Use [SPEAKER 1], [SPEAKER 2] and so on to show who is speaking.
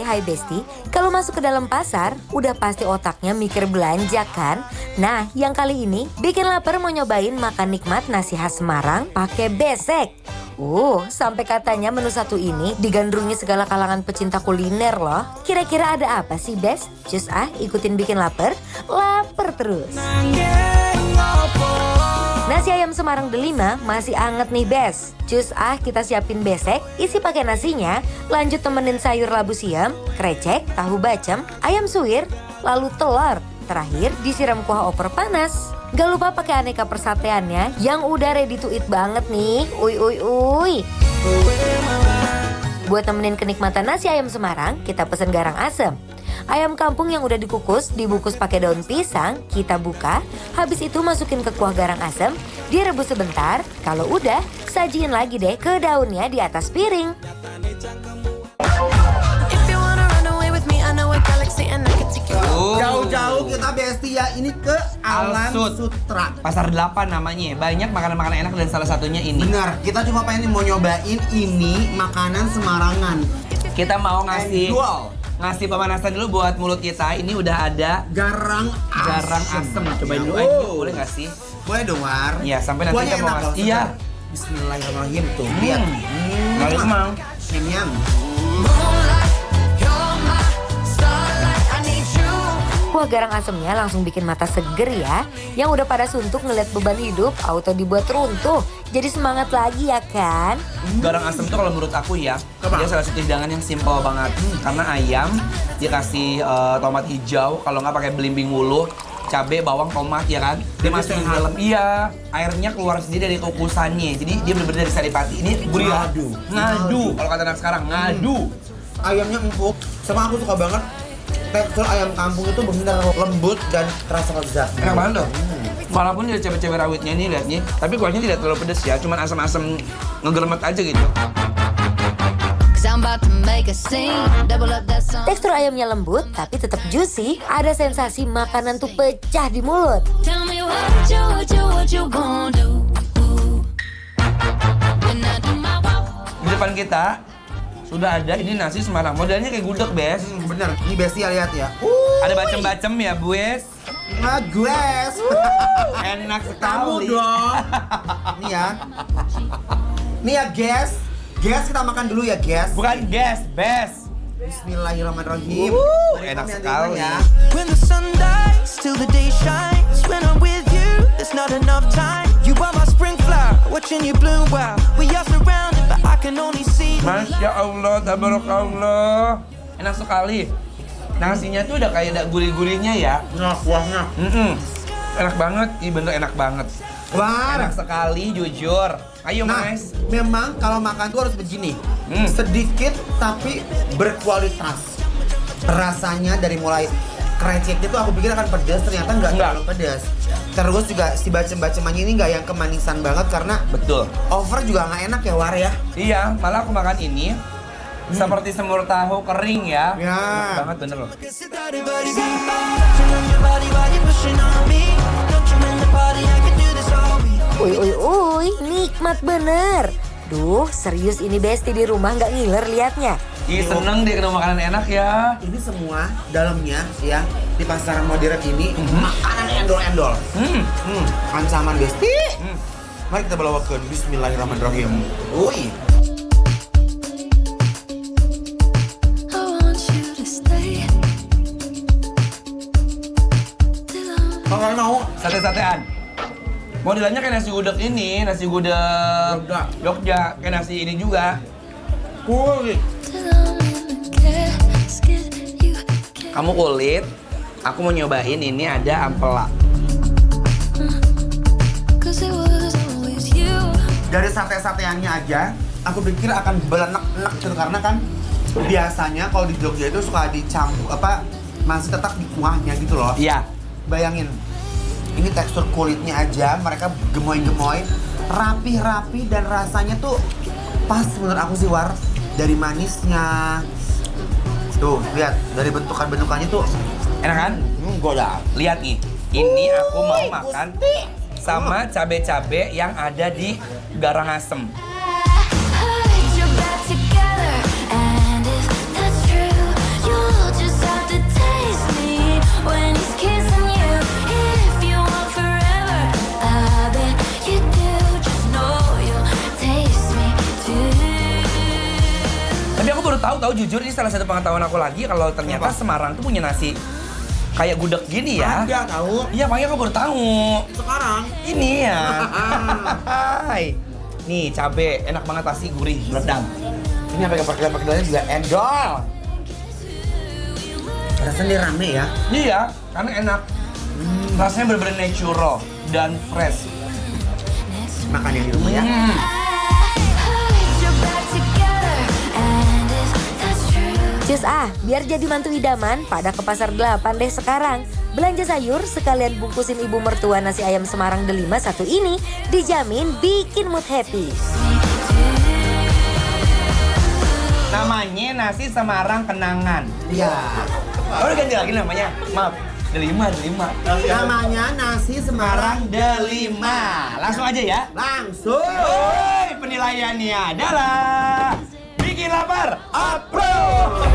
[SPEAKER 1] Hai Besti, kalau masuk ke dalam pasar, udah pasti otaknya mikir belanja kan? Nah, yang kali ini bikin lapar mau nyobain makan nikmat nasi khas Semarang pakai besek. Sampai katanya menu satu ini digandrungi segala kalangan pecinta kuliner loh. Kira-kira ada apa sih, Bes? Cus ikutin bikin lapar terus. Nasi ayam Semarang Delima masih anget nih, Bes. Cus kita siapin besek, isi pakai nasinya, lanjut temenin sayur labu siam, krecek, tahu bacem, ayam suwir, lalu telur. Terakhir disiram kuah oper panas. Gak lupa pakai aneka persateannya yang udah ready to eat banget nih. Uy. Buat temenin kenikmatan nasi ayam Semarang, kita pesen garang asem. Ayam kampung yang udah dikukus, dibungkus pakai daun pisang, kita buka. Habis itu masukin ke kuah garang asem, direbus sebentar. Kalau udah, sajiin lagi deh ke daunnya di atas piring.
[SPEAKER 2] Jauh-jauh kita Besti ya, ini ke Alam Sutra.
[SPEAKER 3] Pasar 8 namanya. Banyak makanan-makanan enak dan salah satunya ini.
[SPEAKER 2] Benar, kita cuma pengen mau nyobain ini makanan Semarangan.
[SPEAKER 3] Kita mau ngasih pemanasan dulu buat mulut kita. Ini udah ada
[SPEAKER 2] garang asem.
[SPEAKER 3] Cobain dulu aja, boleh nggak sih?
[SPEAKER 2] Boleh dong, War.
[SPEAKER 3] Iya, sampai nanti
[SPEAKER 2] Kuahnya
[SPEAKER 3] kita mau
[SPEAKER 2] enak loh,
[SPEAKER 3] ngasih. Iya.
[SPEAKER 2] Bismillahirrahmanirrahim tuh. Lihat.
[SPEAKER 3] Nggak kemang.
[SPEAKER 2] Nyam.
[SPEAKER 1] Kuah garang asemnya langsung bikin mata seger ya. Yang udah pada suntuk ngeliat beban hidup, auto dibuat runtuh. Jadi semangat lagi ya kan?
[SPEAKER 3] Garang asem tuh kalau menurut aku ya, dia salah satu hidangan yang simple banget. Karena ayam dikasih tomat hijau, kalau nggak pakai belimbing wuluh, cabai, bawang, tomat ya kan. Dia masukin ke dalam, iya. Airnya keluar sendiri dari kukusannya. Jadi dia bener-bener dari saripati. Ini gurih. Ngadu. Kalau kata anak sekarang, ngadu.
[SPEAKER 2] Ayamnya empuk. Sama aku suka banget tekstur ayam kampung itu benar lembut dan terasa lezat.
[SPEAKER 3] Enak banget loh. Walaupun dia cewek-cewek rawitnya nih, lihat nih. Tapi kuahnya tidak terlalu pedes ya, cuman asam-asam ngegelemet aja gitu.
[SPEAKER 1] Tekstur ayamnya lembut tapi tetap juicy. Ada sensasi makanan tuh pecah di mulut.
[SPEAKER 3] Di depan kita sudah ada ini nasi Semarang. Modelnya kayak gudeg, Bes.
[SPEAKER 2] Bener. Ini Besti ya, lihat ya.
[SPEAKER 3] Ada bacem-bacem ya, Bues.
[SPEAKER 2] Guys.
[SPEAKER 3] Enak
[SPEAKER 2] Kamu
[SPEAKER 3] sekali.
[SPEAKER 2] dong. Nih ya. Nih ya, guys. Guys, kita makan dulu ya, guys.
[SPEAKER 3] Bukan gas, Bes.
[SPEAKER 2] Bismillahirrahmanirrahim.
[SPEAKER 3] Enak sekali.
[SPEAKER 2] Ya.
[SPEAKER 4] When the sun dies, till the day shines. When I'm with you, there's not enough time. You are my spring flower, watching you bloom wild. We are surrounded, but I can only see.
[SPEAKER 3] Masya Allah, tabarakallah. Enak sekali. Nasinya tuh udah kayak ada gurih-gurihnya ya.
[SPEAKER 2] Nah, kuahnya.
[SPEAKER 3] Enak banget, ini bener enak banget.
[SPEAKER 2] Wah.
[SPEAKER 3] Enak sekali, jujur. Ayo,
[SPEAKER 2] Nah,
[SPEAKER 3] Mas.
[SPEAKER 2] memang kalau makan tuh harus begini. Sedikit tapi berkualitas. Rasanya dari mulai krecek itu aku pikir akan pedas, ternyata nggak terlalu pedas. Terus juga si bacem-bacemannya ini nggak yang kemanisan banget karena
[SPEAKER 3] Betul.
[SPEAKER 2] over juga nggak enak ya, War ya.
[SPEAKER 3] Iya, malah aku makan ini seperti semur tahu kering ya.
[SPEAKER 2] Ya.
[SPEAKER 3] Enak banget bener loh.
[SPEAKER 1] Uy, nikmat bener. Duh, serius ini Besti di rumah nggak ngiler liatnya.
[SPEAKER 3] Ih, seneng deh ketemu makanan enak ya.
[SPEAKER 2] Ini semua dalamnya ya di pasaran modern ini makanan endol-endol. Ancaman Besti. Mari kita bawa ke Bismillahirrahmanirrahim. Uy. Kalau kalian mau
[SPEAKER 3] Sate-satean. Modelannya kayak nasi gudeg ini, nasi gudeg Jogja, kayak nasi ini juga. Kamu kulit, aku mau nyobain ini ada ampela.
[SPEAKER 2] dari sate-sateannya aja, aku pikir akan belenek-enek gitu karena kan biasanya kalau di Jogja itu suka dicampur masih tetap di kuahnya gitu loh.
[SPEAKER 3] Iya.
[SPEAKER 2] Bayangin, ini tekstur kulitnya aja mereka gemoy-gemoy, rapi-rapi dan rasanya tuh pas menurut aku sih War. Dari manisnya, tuh lihat dari bentukannya tuh
[SPEAKER 3] Enak kan?
[SPEAKER 2] goda.
[SPEAKER 3] Lihat nih, ini aku mau makan sama cabe-cabe yang ada di garang asem. tahu jujur ini salah satu pengetahuan aku lagi kalau ternyata Semarang tuh punya nasi kayak gudeg gini ya.
[SPEAKER 2] Ada tahu.
[SPEAKER 3] Iya, makanya aku baru tahu.
[SPEAKER 2] Sekarang
[SPEAKER 3] Ini ya. Hai. Nih, cabe enak banget pasti gurih, meredam.
[SPEAKER 2] ini pakai perkedel-perkedelnya juga endol. Rasanya rame ya.
[SPEAKER 3] Iya, karena enak. Rasanya bener-bener natural dan fresh.
[SPEAKER 2] Makan yang di rumah ya.
[SPEAKER 1] Cus biar jadi mantu idaman, pada ke Pasar 8 deh sekarang. Belanja sayur sekalian bungkusin ibu mertua nasi ayam Semarang Delima satu ini, dijamin bikin mood happy.
[SPEAKER 3] Namanya nasi Semarang Kenangan.
[SPEAKER 2] Iya.
[SPEAKER 3] Oh, udah ganti lagi namanya. Maaf, Delima.
[SPEAKER 2] Namanya nasi Semarang
[SPEAKER 3] Delima. Langsung aja ya.
[SPEAKER 2] langsung.
[SPEAKER 3] Woi, penilaiannya adalah bikin lapar, approve.